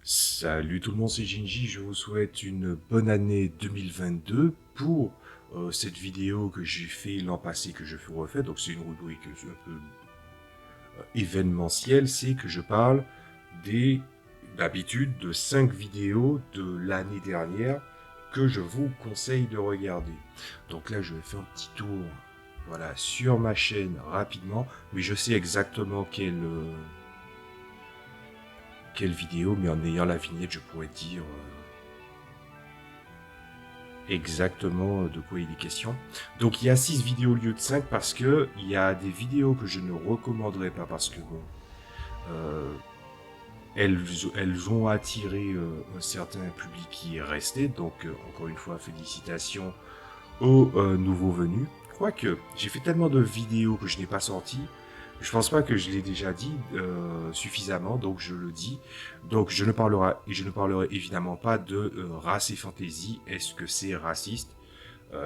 Salut tout le monde, c'est Ginji, je vous souhaite une bonne année 2022 pour cette vidéo que j'ai fait l'an passé, que je refais, donc c'est une rubrique un peu événementielle, c'est que je parle des, d'habitude, de 5 vidéos de l'année dernière que je vous conseille de regarder. Donc là, je vais faire un petit tour, voilà, sur ma chaîne rapidement, mais je sais exactement quelle vidéo, mais en ayant la vignette, je pourrais dire exactement de quoi il est question. Donc il y a 6 vidéos au lieu de 5 parce que il y a des vidéos que je ne recommanderais pas parce que bon, euh, elles, elles ont attiré un certain public qui est resté. Donc encore une fois, félicitations aux nouveaux venus. Quoique, j'ai fait tellement de vidéos que je n'ai pas sorti. Je pense pas que je l'ai déjà dit suffisamment, donc je le dis. Donc je ne parlerai évidemment pas de race et fantasy. Est-ce que c'est raciste?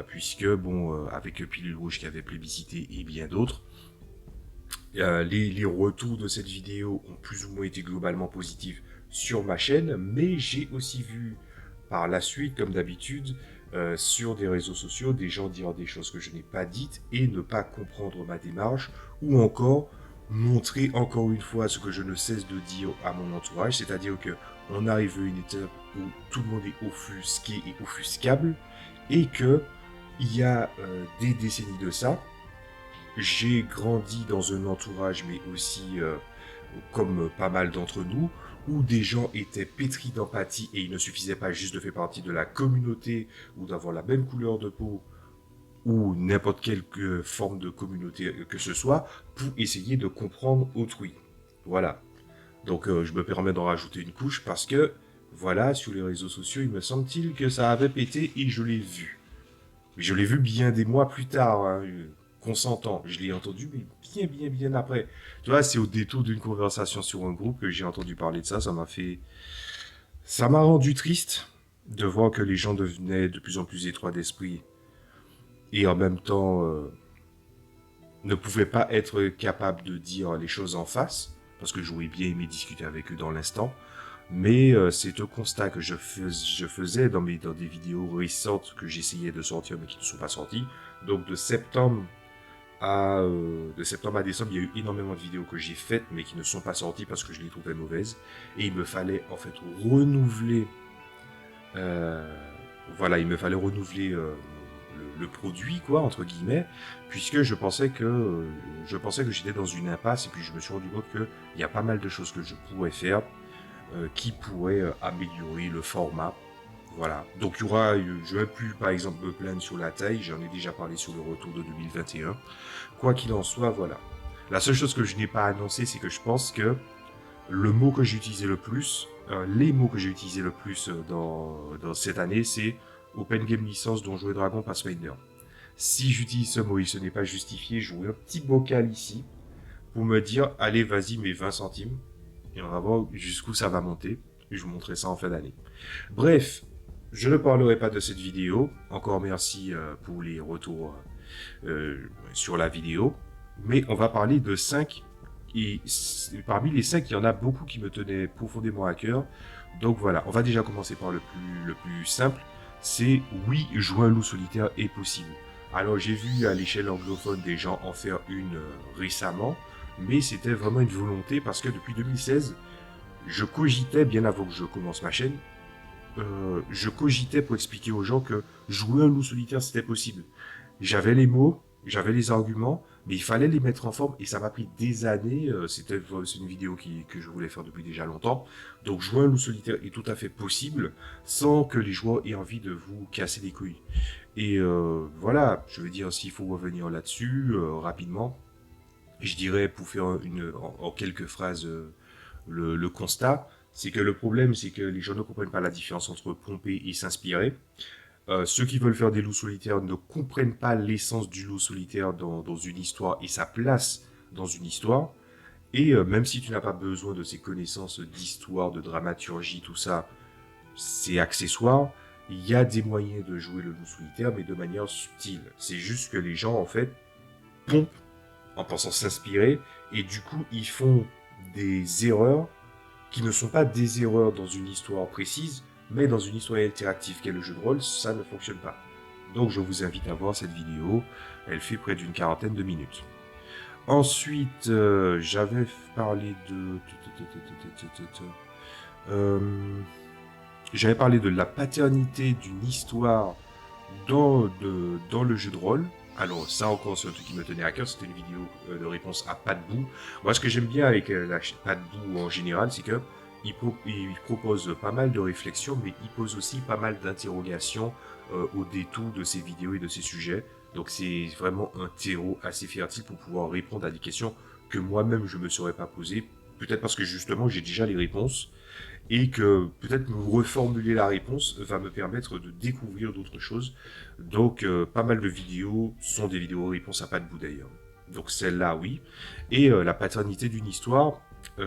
Puisque bon, avec Pilule Rouge qui avait plébiscité et bien d'autres, les retours de cette vidéo ont plus ou moins été globalement positifs sur ma chaîne, mais j'ai aussi vu par la suite, comme d'habitude, sur des réseaux sociaux, des gens dire des choses que je n'ai pas dites et ne pas comprendre ma démarche, ou encore montrer encore une fois ce que je ne cesse de dire à mon entourage, c'est-à-dire que on arrive à une étape où tout le monde est offusqué et offuscable, et que il y a des décennies de ça, j'ai grandi dans un entourage, mais aussi comme pas mal d'entre nous, où des gens étaient pétris d'empathie et il ne suffisait pas juste de faire partie de la communauté ou d'avoir la même couleur de peau ou n'importe quelle forme de communauté que ce soit pour essayer de comprendre autrui. Voilà. Donc je me permets d'en rajouter une couche parce que, voilà, sur les réseaux sociaux, il me semble-t-il que ça avait pété et je l'ai vu. Mais je l'ai vu bien des mois plus tard, hein, qu'on s'entend. Je l'ai entendu, mais bien après. Tu vois, c'est au détour d'une conversation sur un groupe que j'ai entendu parler de ça. Ça m'a rendu triste de voir que les gens devenaient de plus en plus étroits d'esprit et en même temps ne pouvaient pas être capables de dire les choses en face, parce que j'aurais bien aimé discuter avec eux dans l'instant. Mais c'est un constat que je faisais dans des vidéos récentes que j'essayais de sortir mais qui ne sont pas sorties. Donc de septembre à décembre, il y a eu énormément de vidéos que j'ai faites mais qui ne sont pas sorties parce que je les trouvais mauvaises. Et il me fallait en fait renouveler, euh, voilà, il me fallait renouveler le produit, quoi, entre guillemets, puisque je pensais que j'étais dans une impasse et puis je me suis rendu compte qu'il y a pas mal de choses que je pourrais faire qui pourrait améliorer le format. Voilà. Donc il y aura, je ne vais plus par exemple me plaindre sur la taille, j'en ai déjà parlé sur le retour de 2021. Quoi qu'il en soit, voilà. La seule chose que je n'ai pas annoncé, c'est que je pense que le mot que j'ai utilisé le plus, les mots que j'ai utilisés le plus dans cette année, c'est Open Game Licence Donjons et Dragons Pathfinder. Si j'utilise ce mot et ce n'est pas justifié, j'aurai un petit bocal ici pour me dire, allez, vas-y, mets 20 centimes. Et on va voir jusqu'où ça va monter. Et je vous montrerai ça en fin d'année. Bref, je ne parlerai pas de cette vidéo. Encore merci pour les retours sur la vidéo. Mais on va parler de 5. Et parmi les 5, il y en a beaucoup qui me tenaient profondément à cœur. Donc voilà, on va déjà commencer par le plus simple. C'est oui, jouer un loup solitaire est possible. Alors j'ai vu à l'échelle anglophone des gens en faire une récemment, mais c'était vraiment une volonté parce que depuis 2016, je cogitais, bien avant que je commence ma chaîne, je cogitais pour expliquer aux gens que jouer un loup solitaire c'était possible. J'avais les mots, j'avais les arguments, mais il fallait les mettre en forme et ça m'a pris des années. C'est une vidéo que je voulais faire depuis déjà longtemps. Donc jouer un loup solitaire est tout à fait possible sans que les joueurs aient envie de vous casser les couilles. Et voilà, je veux dire, s'il faut revenir là-dessus rapidement, je dirais pour faire en quelques phrases le constat, c'est que le problème, c'est que les gens ne comprennent pas la différence entre pomper et s'inspirer. Ceux qui veulent faire des loups solitaires ne comprennent pas l'essence du loup solitaire dans une histoire et sa place dans une histoire. Et même si tu n'as pas besoin de ces connaissances d'histoire, de dramaturgie, tout ça, c'est accessoire. Il y a des moyens de jouer le loup solitaire, mais de manière subtile. C'est juste que les gens, en fait, pompent en pensant s'inspirer, et du coup, ils font des erreurs qui ne sont pas des erreurs dans une histoire précise, mais dans une histoire interactive qu'est le jeu de rôle, ça ne fonctionne pas. Donc je vous invite à voir cette vidéo, elle fait près d'une quarantaine de minutes. Ensuite, j'avais parlé de... Euh, j'avais parlé de la paternité d'une histoire dans le jeu de rôle. Alors ça encore, c'est un truc qui me tenait à cœur, c'était une vidéo de réponse à Pas de Bout. Moi, ce que j'aime bien avec Pas de Bout en général, c'est que il propose pas mal de réflexions, mais il pose aussi pas mal d'interrogations au détour de ses vidéos et de ses sujets. Donc c'est vraiment un terreau assez fertile pour pouvoir répondre à des questions que moi-même je me serais pas posées. Peut-être parce que justement j'ai déjà les réponses et que peut-être me reformuler la réponse va me permettre de découvrir d'autres choses. Donc pas mal de vidéos sont des vidéos réponses à Pas de Bout d'ailleurs. Donc celle-là oui. Et la paternité d'une histoire,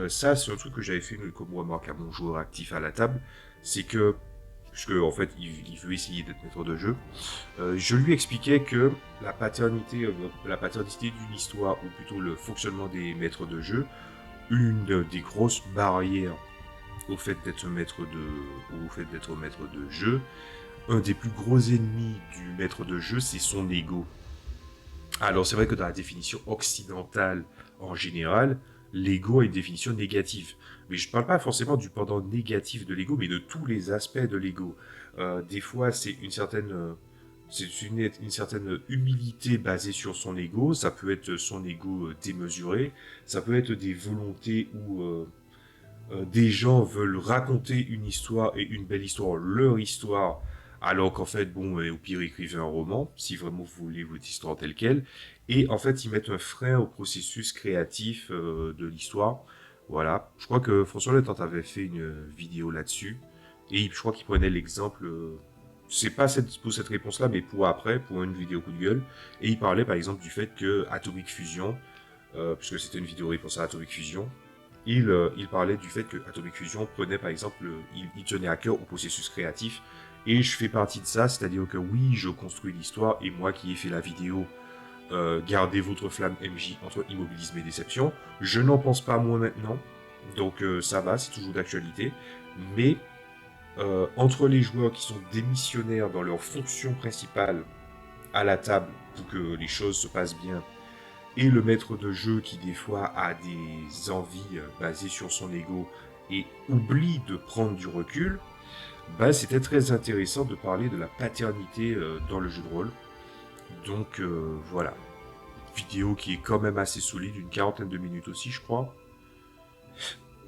ça c'est un truc que j'avais fait comme remarque à mon joueur actif à la table, c'est que puisque en fait il veut essayer d'être maître de jeu, je lui expliquais que la paternité d'une histoire, ou plutôt le fonctionnement des maîtres de jeu, une des grosses barrières au fait d'être maître de jeu, un des plus gros ennemis du maître de jeu, c'est son ego. Alors c'est vrai que dans la définition occidentale en général, l'ego a une définition négative. Mais je ne parle pas forcément du pendant négatif de l'ego, mais de tous les aspects de l'ego. Des fois, c'est une certaine humilité basée sur son ego. Ça peut être son ego démesuré. Ça peut être des volontés où des gens veulent raconter une histoire et une belle histoire, leur histoire, alors qu'en fait, bon, au pire, écrivez un roman, si vraiment vous voulez votre histoire telle qu'elle, et en fait, ils mettent un frein au processus créatif de l'histoire. Voilà, je crois que François Le Temps avait fait une vidéo là-dessus, et je crois qu'il prenait l'exemple, c'est pas pour cette réponse-là, mais pour après, pour une vidéo coup de gueule, et il parlait par exemple du fait que Atomic Fusion, puisque c'était une vidéo réponse à Atomic Fusion, il parlait du fait que Atomic Fusion prenait par exemple, il tenait à cœur au processus créatif, et je fais partie de ça, c'est-à-dire que oui, je construis l'histoire, et moi qui ai fait la vidéo Gardez votre flamme MJ entre immobilisme et déception, je n'en pense pas moins maintenant, donc ça va, c'est toujours d'actualité, mais entre les joueurs qui sont démissionnaires dans leur fonction principale à la table pour que les choses se passent bien, et le maître de jeu qui des fois a des envies basées sur son ego et oublie de prendre du recul, bah, c'était très intéressant de parler de la paternité dans le jeu de rôle. Donc voilà, vidéo qui est quand même assez solide, une quarantaine de minutes aussi je crois,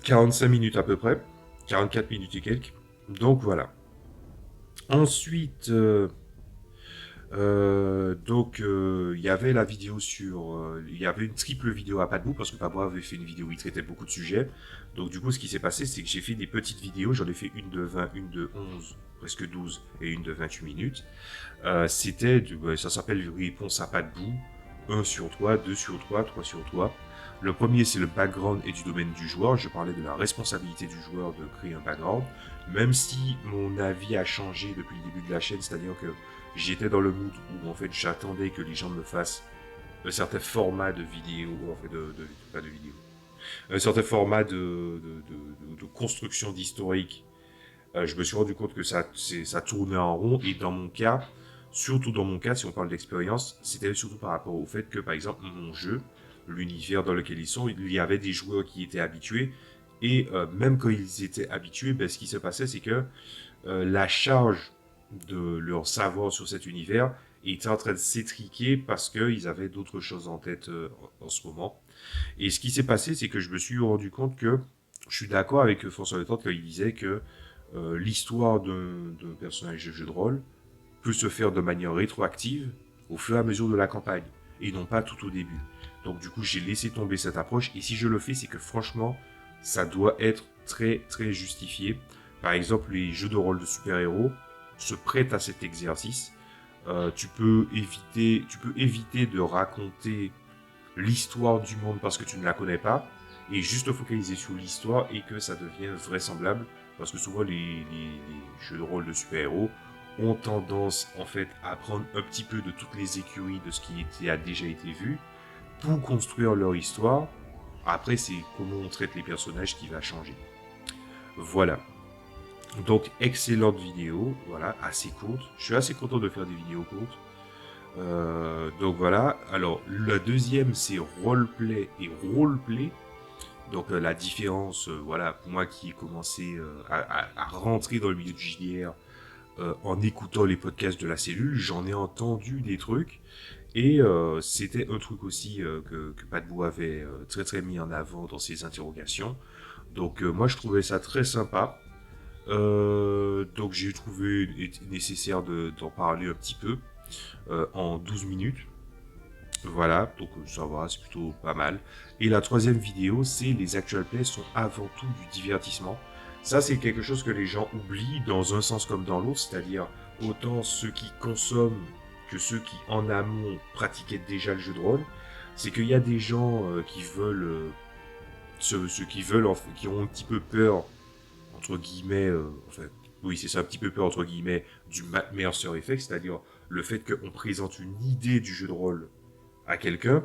45 minutes à peu près, 44 minutes et quelques. Donc voilà. Ensuite, il y avait la vidéo il y avait une triple vidéo à Pas de Bout parce que Pablo avait fait une vidéo où il traitait beaucoup de sujets. Donc du coup, ce qui s'est passé, c'est que j'ai fait des petites vidéos. J'en ai fait une de 20, une de 11, presque 12 et une de 28 minutes. Ça s'appelle Réponse à Pas de Bout. 1 sur 3, 2 sur 3, 3 sur 3. Le premier, c'est le background et du domaine du joueur. Je parlais de la responsabilité du joueur de créer un background. Même si mon avis a changé depuis le début de la chaîne, c'est-à-dire que j'étais dans le mood où en fait j'attendais que les gens me fassent un certain format de vidéo, en fait pas de vidéo, un certain format de construction d'historique. Je me suis rendu compte que ça tournait en rond, et dans mon cas, surtout dans mon cas, si on parle d'expérience, c'était surtout par rapport au fait que par exemple mon jeu, l'univers dans lequel ils sont, il y avait des joueurs qui étaient habitués, et même quand ils étaient habitués, ben, ce qui se passait c'est que la charge de leur savoir sur cet univers était en train de s'étriquer parce qu'ils avaient d'autres choses en tête en ce moment. Et ce qui s'est passé, c'est que je me suis rendu compte que je suis d'accord avec François Le Temps quand il disait que l'histoire d'un personnage de jeu de rôle peut se faire de manière rétroactive au fur et à mesure de la campagne, et non pas tout au début. Donc du coup, j'ai laissé tomber cette approche, et si je le fais, c'est que franchement, ça doit être très très justifié. Par exemple, les jeux de rôle de super-héros se prêtent à cet exercice. Tu peux éviter de raconter l'histoire du monde parce que tu ne la connais pas, et juste focaliser sur l'histoire et que ça devient vraisemblable, parce que souvent les jeux de rôle de super-héros ont tendance en fait à prendre un petit peu de toutes les écuries de ce qui a déjà été vu pour construire leur histoire. Après, c'est comment on traite les personnages qui va changer. Voilà. Donc, excellente vidéo, voilà, assez courte. Je suis assez content de faire des vidéos courtes. Donc voilà, alors la deuxième c'est roleplay et roleplay. Donc la différence, voilà, pour moi qui ai commencé à rentrer dans le milieu du JDR en écoutant les podcasts de la cellule, j'en ai entendu des trucs. Et c'était un truc aussi que Patbou avait très très mis en avant dans ses interrogations. Donc moi je trouvais ça très sympa. Donc j'ai trouvé nécessaire d'en parler un petit peu en 12 minutes. Voilà, donc ça va, c'est plutôt pas mal. Et la troisième vidéo, c'est les actual plays sont avant tout du divertissement. Ça, c'est quelque chose que les gens oublient dans un sens comme dans l'autre, c'est-à-dire autant ceux qui consomment que ceux qui en amont pratiquaient déjà le jeu de rôle. C'est qu'il y a des gens qui veulent, ceux qui veulent, qui ont un petit peu peur, entre guillemets, enfin, oui, c'est ça, un petit peu peur, entre guillemets, du Mercer Effect, c'est-à-dire le fait qu'on présente une idée du jeu de rôle à quelqu'un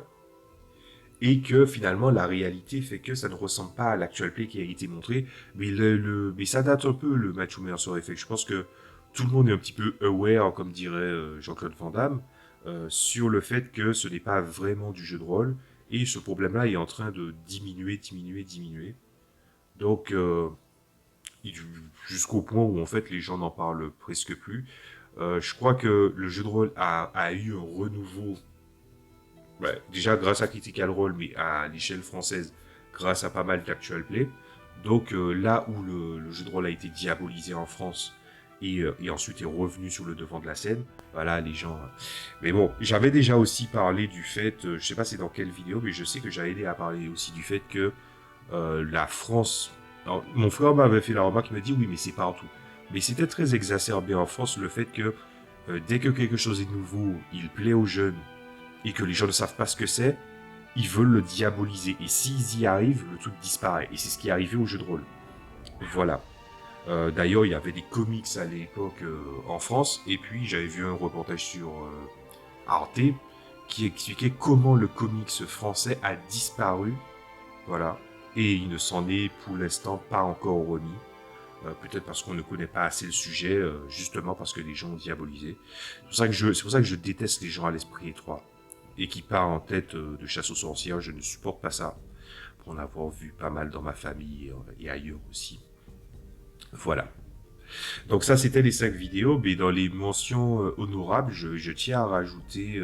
et que finalement la réalité fait que ça ne ressemble pas à l'actual play qui a été montré, mais mais ça date un peu le match au meilleur sur effet. Je pense que tout le monde est un petit peu aware, comme dirait Jean-Claude Van Damme, sur le fait que ce n'est pas vraiment du jeu de rôle et ce problème-là est en train de diminuer. Donc jusqu'au point où en fait les gens n'en parlent presque plus. Je crois que le jeu de rôle a eu un renouveau. Ouais, déjà grâce à Critical Role, mais à l'échelle française, grâce à pas mal d'actual play. Donc là où le jeu de rôle a été diabolisé en France et ensuite est revenu sur le devant de la scène, voilà les gens. Mais bon, j'avais déjà aussi parlé du fait, je sais pas c'est dans quelle vidéo, mais je sais que j'avais aidé à parler aussi du fait que la France. Alors, mon frère m'avait fait la remarque, il m'a dit oui, mais c'est partout. Mais c'était très exacerbé en France le fait que dès que quelque chose est nouveau, il plaît aux jeunes et que les gens ne savent pas ce que c'est, ils veulent le diaboliser. Et s'ils y arrivent, le truc disparaît. Et c'est ce qui est arrivé au jeu de rôle. Voilà. D'ailleurs, il y avait des comics à l'époque en France. Et puis, j'avais vu un reportage sur Arte qui expliquait comment le comics français a disparu. Voilà. Et il ne s'en est pour l'instant pas encore remis. Peut-être parce qu'on ne connaît pas assez le sujet, justement parce que les gens ont diabolisé. C'est pour ça que je déteste les gens à l'esprit étroit et qui part en tête de chasse aux sorcières. Je ne supporte pas ça, pour en avoir vu pas mal dans ma famille et ailleurs aussi. Voilà. Donc ça, c'était les 5 vidéos, mais dans les mentions honorables, je tiens à rajouter...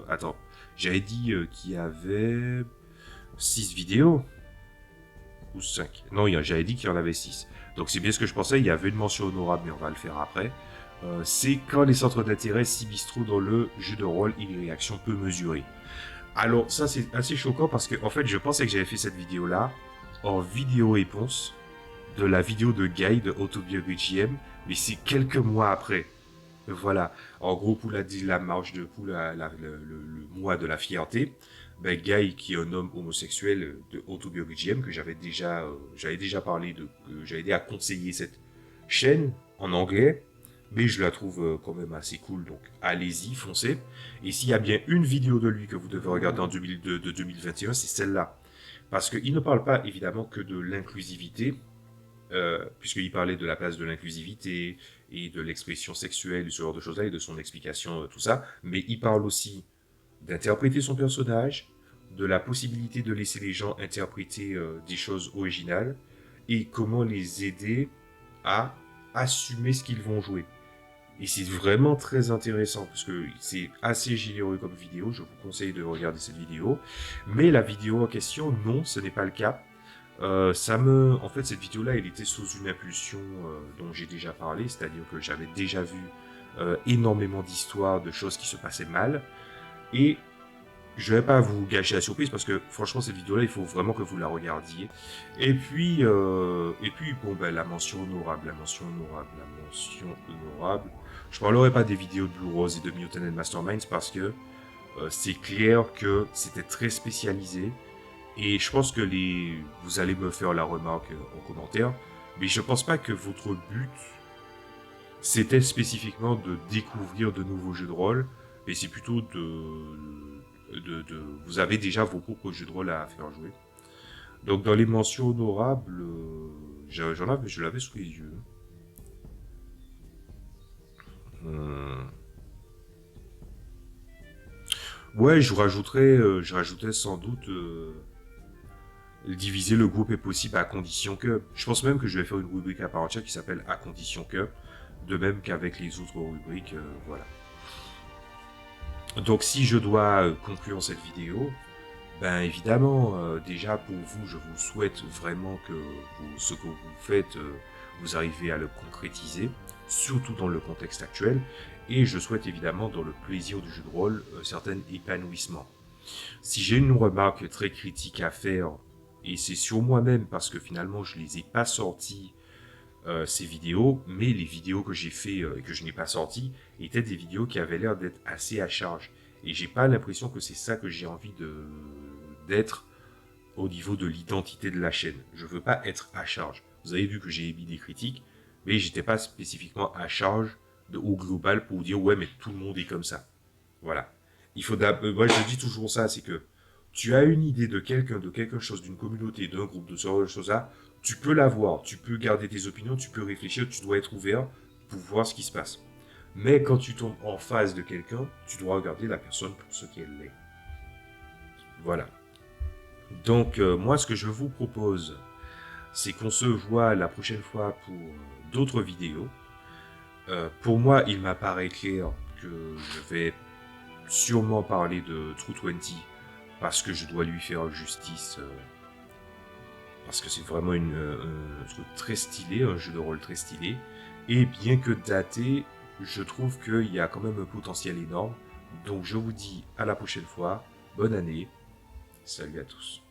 attends, j'avais dit qu'il y avait 6 vidéos ou 5. Non, j'avais dit qu'il y en avait 6. Donc c'est bien ce que je pensais, il y avait une mention honorable, mais on va le faire après. C'est quand les centres d'intérêt s'y bistrot dans le jeu de rôle et les réactions peu mesurées. Alors ça c'est assez choquant parce que en fait je pensais que j'avais fait cette vidéo là en vidéo réponse de la vidéo de Guy de Autobiography GM, mais c'est quelques mois après. Voilà, en gros pour la marche de pour le mois de la fierté, ben Guy qui est un homme homosexuel de Autobiography GM que j'avais déjà parlé de, j'avais aidé à conseiller cette chaîne en anglais. Mais je la trouve quand même assez cool, donc allez-y, foncez. Et s'il y a bien une vidéo de lui que vous devez regarder en 2021, c'est celle-là. Parce qu'il ne parle pas évidemment que de l'inclusivité, puisqu'il parlait de la place de l'inclusivité et de l'expression sexuelle, ce genre de choses-là, et de son explication, tout ça. Mais il parle aussi d'interpréter son personnage, de la possibilité de laisser les gens interpréter des choses originales, et comment les aider à assumer ce qu'ils vont jouer. Et c'est vraiment très intéressant parce que c'est assez généreux comme vidéo. Je vous conseille de regarder cette vidéo. Mais la vidéo en question, non, ce n'est pas le cas. En fait, cette vidéo-là, elle était sous une impulsion dont j'ai déjà parlé, c'est-à-dire que j'avais déjà vu énormément d'histoires, de choses qui se passaient mal. Et je vais pas vous gâcher la surprise parce que franchement cette vidéo-là, il faut vraiment que vous la regardiez. Et puis bon ben la mention honorable. Je parlerai pas des vidéos de Blue Rose et de Mutant and Masterminds parce que c'est clair que c'était très spécialisé et je pense que vous allez me faire la remarque en commentaire, mais je pense pas que votre but c'était spécifiquement de découvrir de nouveaux jeux de rôle, mais c'est plutôt vous avez déjà vos propres jeux de rôle à faire jouer. Donc dans les mentions honorables, je l'avais sous les yeux. Hum. Ouais, je rajouterais sans doute diviser le groupe est possible à condition que. Je pense même que je vais faire une rubrique à part entière qui s'appelle à condition que. De même qu'avec les autres rubriques, voilà. Donc si je dois conclure cette vidéo, ben évidemment, déjà pour vous, je vous souhaite vraiment que ce que vous faites, vous arrivez à le concrétiser, surtout dans le contexte actuel, et je souhaite évidemment dans le plaisir du jeu de rôle un certain épanouissement. Si j'ai une remarque très critique à faire, et c'est sur moi-même parce que finalement je les ai pas sortis ces vidéos, mais les vidéos que j'ai fait et que je n'ai pas sorties étaient des vidéos qui avaient l'air d'être assez à charge. Et j'ai pas l'impression que c'est ça que j'ai envie d'être au niveau de l'identité de la chaîne. Je veux pas être à charge. Vous avez vu que j'ai émis des critiques, mais j'étais pas spécifiquement à charge au global pour dire ouais mais tout le monde est comme ça. Voilà. Moi je dis toujours ça, c'est que tu as une idée de quelqu'un, de quelque chose, d'une communauté, d'un groupe, de ce genre de choses-là, tu peux l'avoir, tu peux garder tes opinions, tu peux réfléchir, tu dois être ouvert pour voir ce qui se passe. Mais quand tu tombes en face de quelqu'un, tu dois regarder la personne pour ce qu'elle est. Voilà. Donc moi ce que je vous propose, c'est qu'on se voit la prochaine fois pour d'autres vidéos. Pour moi, il m'apparaît clair que je vais sûrement parler de True 20 parce que je dois lui faire justice, parce que c'est vraiment un truc très stylé, un jeu de rôle très stylé. Et bien que daté, je trouve qu'il y a quand même un potentiel énorme. Donc je vous dis à la prochaine fois, bonne année, salut à tous.